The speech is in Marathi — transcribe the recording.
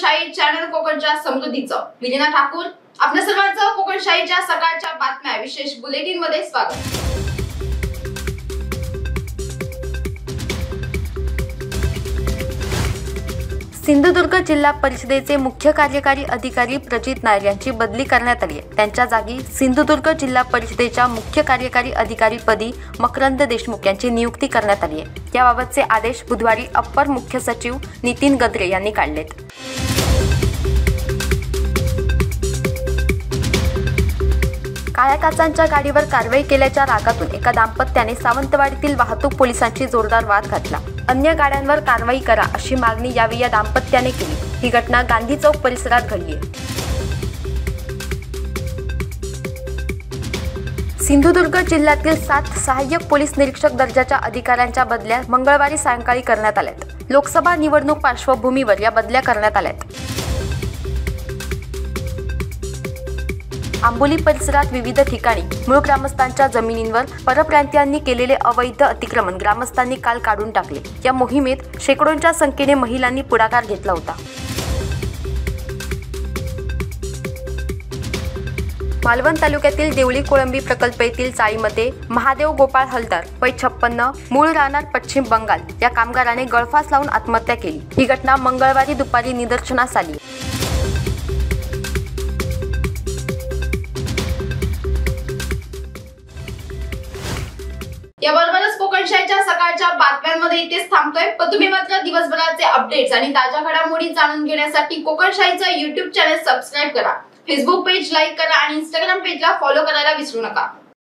कोकणशाही चॅनल कोकणच्या समृद्धीचं विलिना ठाकूर आपल्या सर्वांचं कोकणशाहीच्या सकाळच्या बातम्या विशेष बुलेटिन मध्ये स्वागत। सिंधुदुर्ग जिल्हा परिषदेचे मुख्य कार्यकारी अधिकारी प्रजित नायर यांची बदली करण्यात आली आहे। त्यांच्या जागी सिंधुदुर्ग जिल्हा परिषदेच्या मुख्य कार्यकारी अधिकारी पदी मकरंद देशमुख यांची नियुक्ती करण्यात आली आहे। याबाबतचे आदेश बुधवारी अप्पर मुख्य सचिव नितीन गद्रे यांनी काढलेत। काळ्या काचांच्या गाडीवर कारवाई केल्याच्या रागातून एका दाम्पत्याने सावंतवाडीतील वाहतूक पोलिसांची जोरदार वाद घातला। अन्य गाड्यांवर कारवाई करा अशी मागणी यावेळी या दाम्पत्याने केली। ही घटना गांधी चौक परिसरात घडली आहे। सिंधुदुर्ग जिल्ह्यातील 7 सहाय्यक पोलीस निरीक्षक दर्जाच्या अधिकाऱ्यांच्या बदल्या मंगळवारी सायंकाळी करण्यात आल्यात। लोकसभा निवडणूक पार्श्वभूमीवर या बदल्या करण्यात आल्यात। आंबोली परिसरात विविध ठिकाणी मूळ ग्रामस्थांच्या जमिनींवर परप्रांतीयांनी केलेले अवैध अतिक्रमण ग्रामस्थांनी काल काढून टाकले। या मोहिमेत शेकडोंच्या संख्येने महिलांनी पुढाकार घेतला होता। मालवण तालुक्यातील देवळी कोळंबी प्रकल्प येथील चाळीमध्ये महादेव गोपाळ हलदार वय 56 मूळ राहणार पश्चिम बंगाल या कामगाराने गळफास लावून आत्महत्या केली। ही घटना मंगळवारी दुपारी निदर्शनास आली। याबरोबरच कोकणशाहीच्या सकाळच्या बातम्यांमध्ये इथेच थांबतोय। पण तुम्ही मात्र दिवसभराचे अपडेट्स आणि ताज्या घडामोडी जाणून घेण्यासाठी कोकणशाहीचा YouTube चॅनल सबस्क्राइब करा, फेसबुक पेज लाईक करा आणि Instagram पेजला फॉलो करायला विसरू नका।